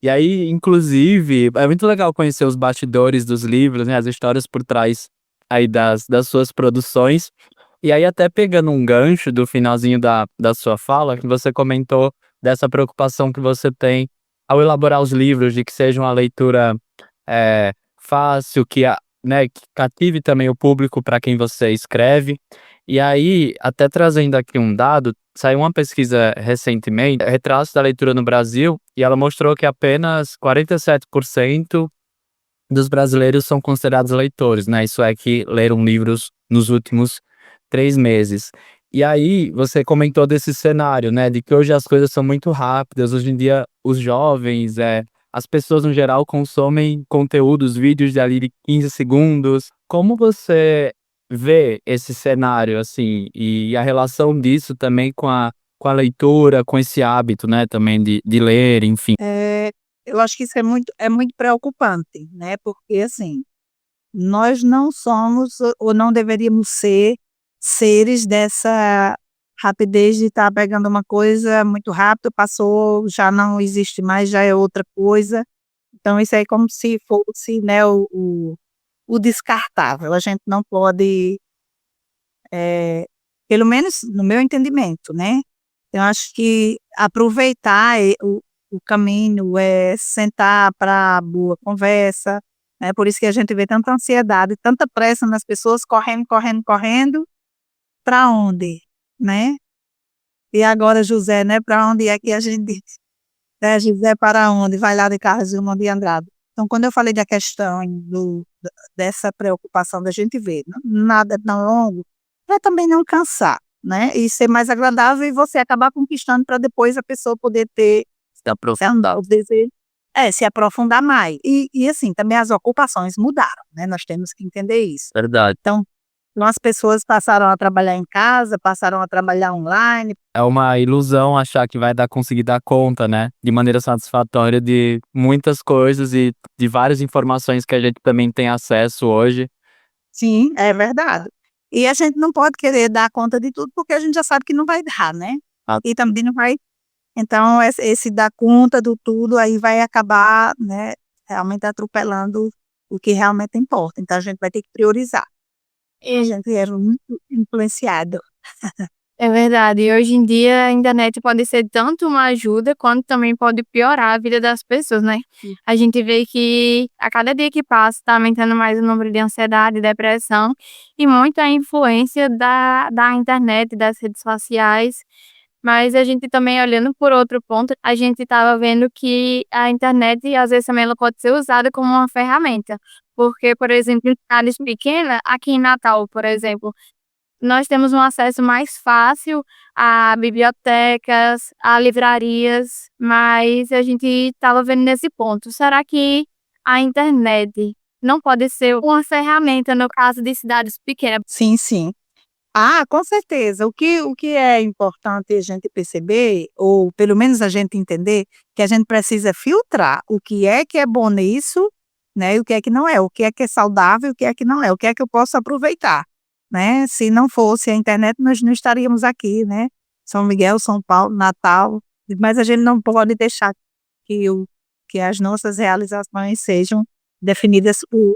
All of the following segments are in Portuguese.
E aí, inclusive, é muito legal conhecer os bastidores dos livros, né, as histórias por trás aí das suas produções. E aí, até pegando um gancho do finalzinho da sua fala, que você comentou dessa preocupação que você tem ao elaborar os livros, de que seja uma leitura fácil, né, que cative também o público para quem você escreve. E aí, até trazendo aqui um dado, saiu uma pesquisa recentemente, retratos da leitura no Brasil, e ela mostrou que apenas 47% dos brasileiros são considerados leitores, né? Isso é, que leram livros nos últimos 3 meses. E aí, você comentou desse cenário, né? De que hoje as coisas são muito rápidas, hoje em dia os jovens, as pessoas no geral consomem conteúdos, vídeos de ali de 15 segundos. Como você vê esse cenário, assim, e a relação disso também com a leitura, com esse hábito, né, também de ler, enfim. Eu acho que isso é muito preocupante, né? Porque assim, nós não somos ou não deveríamos ser seres dessa rapidez de estar pegando uma coisa muito rápido, passou, já não existe mais, já é outra coisa. Então isso aí é como se fosse, né, o descartável. A gente não pode, pelo menos no meu entendimento, né? Eu acho que aproveitar o caminho, sentar para boa conversa, né? Por isso que a gente vê tanta ansiedade, tanta pressa nas pessoas correndo, correndo, correndo, para onde, né? E agora, José, né? Para onde é que a gente diz? José, para onde? Vai lá de carro, Gilmar de Andrade. Então, quando eu falei da questão dessa preocupação da gente ver, nada tão longo, para também não cansar, né? E ser mais agradável e você acabar conquistando para depois a pessoa poder ter Se aprofundar. o desejo, se aprofundar mais. E assim, também as ocupações mudaram, né? Nós temos que entender isso. Verdade. Então, as pessoas passaram a trabalhar em casa, passaram a trabalhar online. É uma ilusão achar que vai conseguir dar conta, né, de maneira satisfatória de muitas coisas e de várias informações que a gente também tem acesso hoje. Sim, é verdade. E a gente não pode querer dar conta de tudo, porque a gente já sabe que não vai dar, né? Ah, E também não vai. Então, esse dar conta do tudo aí vai acabar, né, realmente atropelando o que realmente importa. Então, a gente vai ter que priorizar. E a gente é muito influenciado. É verdade. E hoje em dia a internet pode ser tanto uma ajuda, quanto também pode piorar a vida das pessoas, né? A gente vê que a cada dia que passa está aumentando mais o número de ansiedade, depressão e muita influência da internet, das redes sociais. Mas a gente também, olhando por outro ponto, a gente estava vendo que a internet, às vezes, também ela pode ser usada como uma ferramenta. Porque, por exemplo, em cidades pequenas, aqui em Natal, por exemplo, nós temos um acesso mais fácil a bibliotecas, a livrarias, mas a gente estava vendo nesse ponto. Será que a internet não pode ser uma ferramenta no caso de cidades pequenas? Sim, sim. Ah, com certeza. O que é importante a gente perceber, ou pelo menos a gente entender, que a gente precisa filtrar o que é bom nisso, né, e o que não é, o que é saudável, o que é que não é, o que é que eu posso aproveitar, né? Se não fosse a internet, nós não estaríamos aqui, né? São Miguel, São Paulo, Natal, mas a gente não pode deixar que as nossas realizações sejam definidas por,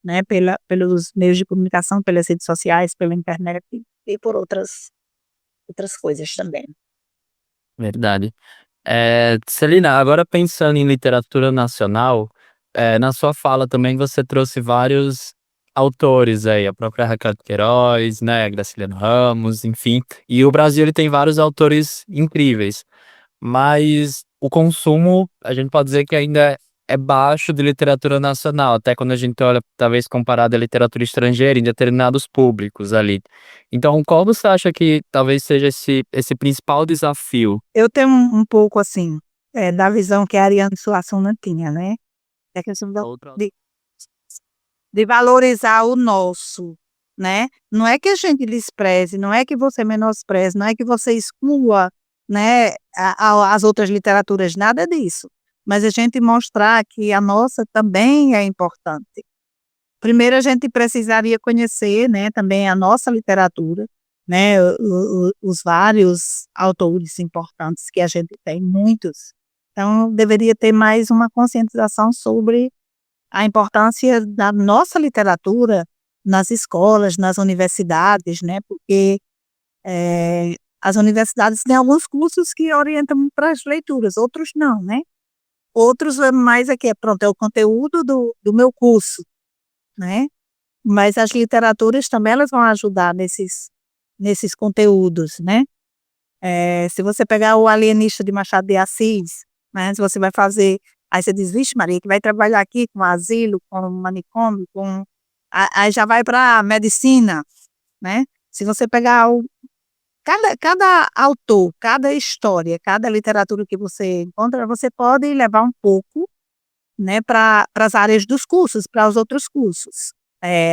né, pelos meios de comunicação, pelas redes sociais, pela internet e por outras coisas também. verdade. Celina, agora pensando em literatura nacional, na sua fala também você trouxe vários autores aí, a própria Raquel Queiroz, né, Graciliano Ramos, enfim. E o Brasil ele tem vários autores incríveis. Mas o consumo, a gente pode dizer que ainda é baixo de literatura nacional, até quando a gente olha, talvez comparado à literatura estrangeira, em determinados públicos ali. Então, qual você acha que talvez seja esse principal desafio? Eu tenho um pouco, assim, da visão que a Ariane Suassuna tinha, né, da questão Outra. de valorizar o nosso, né. Não é que a gente despreze, não é que você menospreze, não é que você exclua, né, as outras literaturas, nada disso, mas a gente mostrar que a nossa também é importante. Primeiro a gente precisaria conhecer, né, também a nossa literatura, né, os vários autores importantes que a gente tem, muitos, Então, deveria ter mais uma conscientização sobre a importância da nossa literatura nas escolas, nas universidades, né? Porque as universidades têm alguns cursos que orientam para as leituras, outros não, né? Outros é mais aqui, pronto, é o conteúdo do meu curso, né? Mas as literaturas também elas vão ajudar nesses conteúdos, né? Se você pegar o Alienista de Machado de Assis, né? Se você vai fazer, aí você diz, vixe Maria, que vai trabalhar aqui com asilo, com manicômio, aí já vai para medicina, né? Se você pegar cada autor, cada história, cada literatura que você encontra, você pode levar um pouco, né, para as áreas dos cursos, para os outros cursos.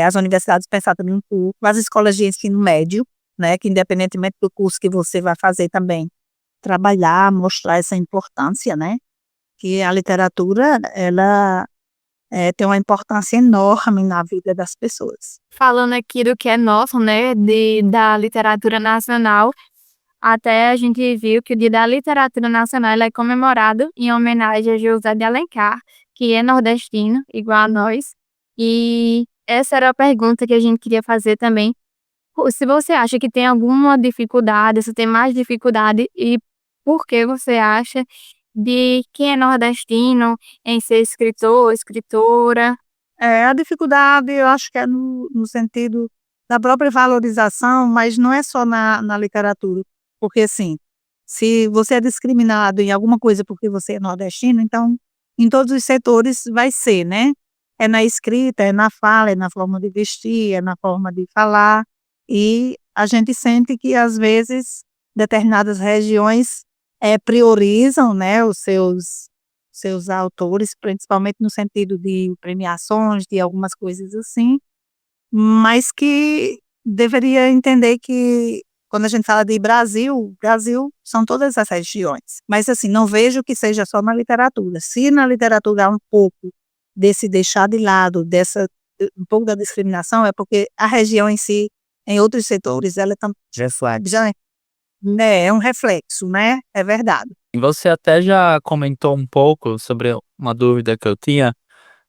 As universidades pensar também um pouco, as escolas de ensino médio, né, que independentemente do curso que você vai fazer também, trabalhar, mostrar essa importância, né, que a literatura, ela tem uma importância enorme na vida das pessoas. Falando aqui do que é nosso, né, da literatura nacional, até a gente viu que o Dia da Literatura Nacional ele é comemorado em homenagem a José de Alencar, que é nordestino, igual a nós. E essa era a pergunta que a gente queria fazer também. Se você acha que tem alguma dificuldade, se tem mais dificuldade, e por que você acha de quem é nordestino em ser escritor, escritora? A dificuldade, eu acho que é no sentido da própria valorização, mas não é só na literatura. Porque, assim, se você é discriminado em alguma coisa porque você é nordestino, então, em todos os setores vai ser, né? É na escrita, é na fala, é na forma de vestir, é na forma de falar. E a gente sente que, às vezes, determinadas regiões priorizam, né, os seus autores, principalmente no sentido de premiações, de algumas coisas assim, mas que deveria entender que quando a gente fala de Brasil, Brasil são todas as regiões. Mas assim, não vejo que seja só na literatura. Se na literatura há um pouco desse deixar de lado, um pouco da discriminação, é porque a região em si, em outros setores, ela é um reflexo, né? É verdade. E você até já comentou um pouco sobre uma dúvida que eu tinha,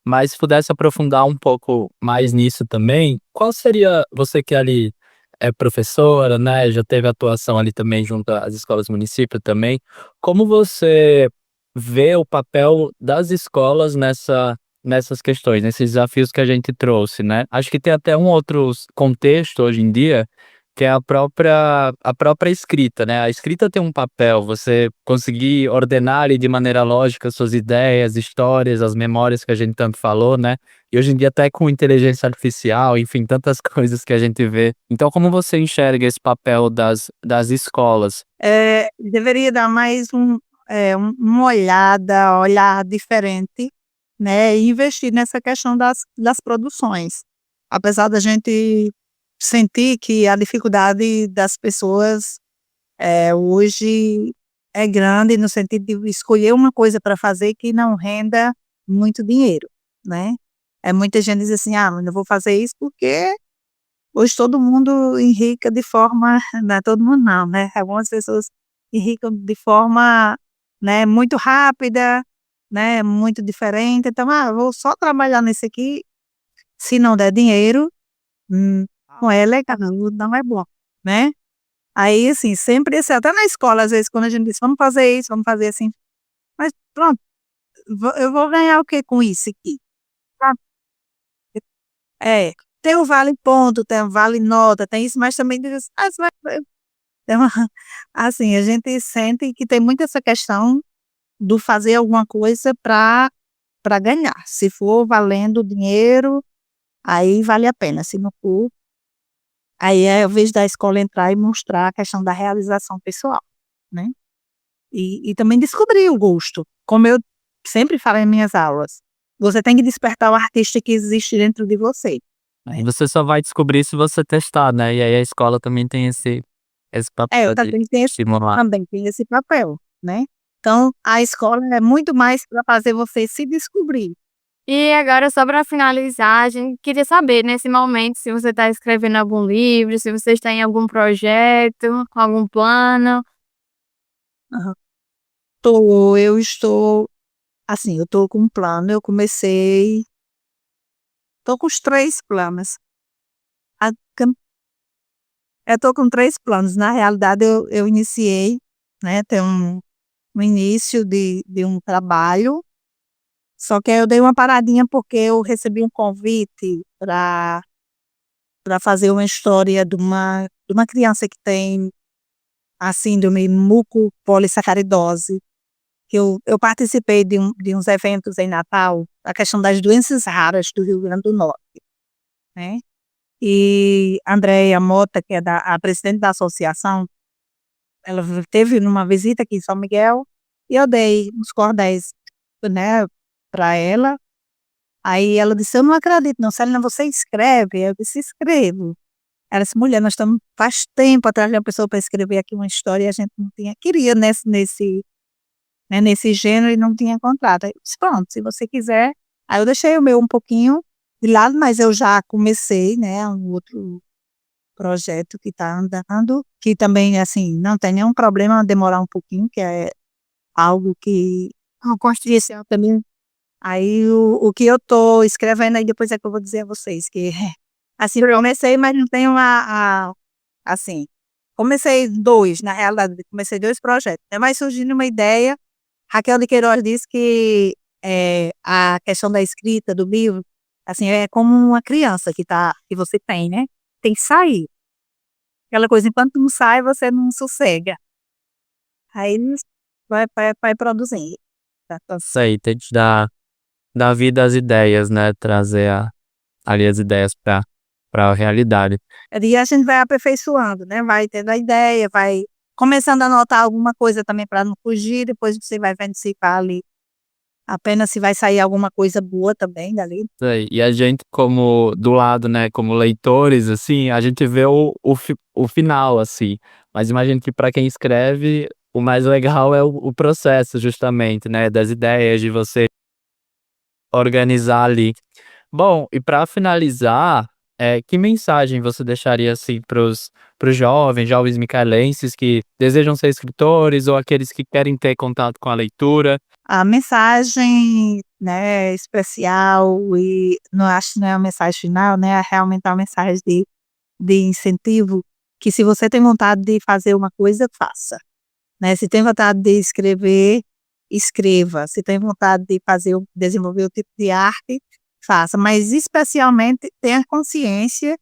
mas se pudesse aprofundar um pouco mais nisso também, qual seria, você que ali é professora, né, já teve atuação ali também junto às escolas município também, como você vê o papel das escolas nessas questões, nesses desafios que a gente trouxe, né? Acho que tem até um outro contexto hoje em dia, que é a própria escrita, né? A escrita tem um papel, você conseguir ordenar ali de maneira lógica suas ideias, histórias, as memórias que a gente tanto falou, né? E hoje em dia até com inteligência artificial, enfim, tantas coisas que a gente vê. Então, como você enxerga esse papel das escolas? Deveria dar mais uma olhar diferente, né, e investir nessa questão das produções. Apesar da gente sentir que a dificuldade das pessoas hoje é grande no sentido de escolher uma coisa para fazer que não renda muito dinheiro, né? Muita gente diz assim, mas eu vou fazer isso porque hoje todo mundo enrica de forma, não é todo mundo não, né? Algumas pessoas enricam de forma, né, muito rápida, né, muito diferente. Então, eu vou só trabalhar nesse aqui, se não der dinheiro, não é legal, não é bom, né? Aí, assim, sempre assim, até na escola, às vezes, quando a gente diz, vamos fazer isso, vamos fazer assim, mas pronto, eu vou ganhar o que com isso aqui? Sabe? Tem o vale ponto, tem o vale nota, tem isso, mas também diz tem assim, a gente sente que tem muito essa questão do fazer alguma coisa para ganhar. Se for valendo dinheiro, aí vale a pena. Se não for, aí é a vez da escola entrar e mostrar a questão da realização pessoal, né? E também descobrir o gosto. Como eu sempre falo em minhas aulas, você tem que despertar o artista que existe dentro de você. Aí você só vai descobrir se você testar, né? E aí a escola também tem esse papel Eu de também estimular. também tenho esse papel, né? Então, a escola é muito mais para fazer você se descobrir. E agora, só para finalizar, a gente queria saber, nesse momento, se você está escrevendo algum livro, se você está em algum projeto, com algum plano. eu estou, assim, eu estou com um plano, estou com os 3 planos. A cam Eu estou com 3 planos, na realidade eu iniciei, né, tem um início de um trabalho, só que aí eu dei uma paradinha porque eu recebi um convite para fazer uma história de uma criança que tem a síndrome mucopolissacaridose, que eu participei de uns eventos em Natal, a questão das doenças raras do Rio Grande do Norte, né. E Andréia Mota, que é a presidente da associação, ela teve numa visita aqui em São Miguel, e eu dei uns cordéis, né, para ela. Aí ela disse: "Eu não acredito não, Celina, você escreve?" Eu disse: "Escrevo". Ela disse: "Mulher, nós estamos faz tempo atrás de uma pessoa para escrever aqui uma história e a gente não queria nesse gênero e não tinha encontrado". Aí eu disse: "Pronto, se você quiser". Aí eu deixei o meu um pouquinho de lado, mas eu já comecei, né, um outro projeto que está andando, que também, assim, não tem nenhum problema demorar um pouquinho, que é algo que Uma construção. também. Aí o que eu estou escrevendo aí depois é que eu vou dizer a vocês, que assim, eu comecei, mas não tenho assim, comecei 2, na realidade, comecei 2 projetos, né, mas surgindo uma ideia. Raquel de Queiroz disse que, a questão da escrita do livro, assim, é como uma criança que você tem, né, tem que sair. Aquela coisa, enquanto não sai, você não sossega. Aí vai produzindo. Tá. Isso aí, tem que dar vida às ideias, né? Trazer ali as ideias pra realidade. E a gente vai aperfeiçoando, né, vai tendo a ideia, vai começando a anotar alguma coisa também para não fugir, depois você vai vendo se vai ali, apenas se vai sair alguma coisa boa também dali. Isso aí. E a gente como do lado, né, como leitores, assim, a gente vê o final, assim. Mas imagino que para quem escreve, o mais legal é o processo justamente, né, das ideias, de você organizar ali. Bom, e para finalizar, que mensagem você deixaria, assim, para os jovens micaelenses que desejam ser escritores ou aqueles que querem ter contato com a leitura? A mensagem, né, especial, e não acho que não é a mensagem final, né, é realmente uma mensagem de incentivo, que se você tem vontade de fazer uma coisa, faça, né, se tem vontade de escrever, escreva, se tem vontade de desenvolver o tipo de arte, faça, mas especialmente tenha consciência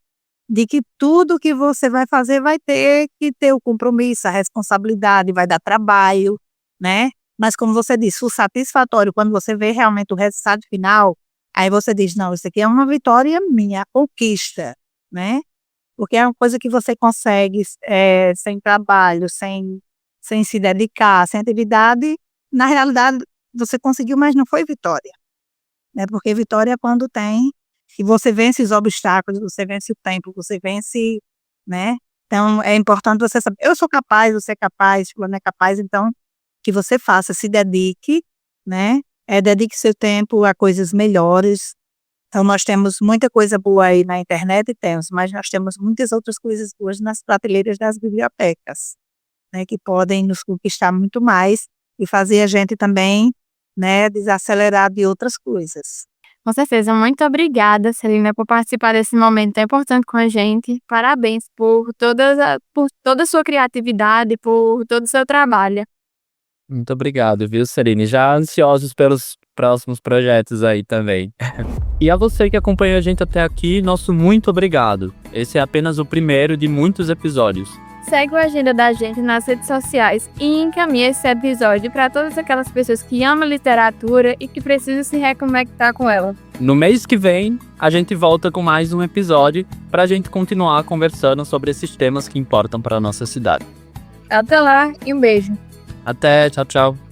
de que tudo que você vai fazer vai ter que ter o compromisso, a responsabilidade, vai dar trabalho, né, mas como você disse, o satisfatório, quando você vê realmente o resultado final, aí você diz: "Não, isso aqui é uma vitória minha, conquista", né, porque é uma coisa que você consegue, sem trabalho, sem se dedicar, sem atividade, na realidade você conseguiu, mas não foi vitória, né, porque vitória é quando tem e você vence os obstáculos, você vence o tempo, você vence, né. Então é importante você saber: eu sou capaz, você é capaz, fulano é capaz, então que você faça, se dedique, né, dedique seu tempo a coisas melhores. Então nós temos muita coisa boa aí na internet, temos, mas nós temos muitas outras coisas boas nas prateleiras das bibliotecas, né, que podem nos conquistar muito mais e fazer a gente também, né, desacelerar de outras coisas. Com certeza. Muito obrigada, Celina, por participar desse momento tão importante com a gente. Parabéns por toda a sua criatividade, por todo o seu trabalho. Muito obrigado, viu, Celine? Já ansiosos pelos próximos projetos aí também. E a você que acompanhou a gente até aqui, nosso muito obrigado. Esse é apenas o primeiro de muitos episódios. Segue a agenda da gente nas redes sociais e encaminha esse episódio para todas aquelas pessoas que amam literatura e que precisam se reconectar com ela. No mês que vem, a gente volta com mais um episódio para a gente continuar conversando sobre esses temas que importam para a nossa cidade. Até lá e um beijo. Até, tchau, tchau.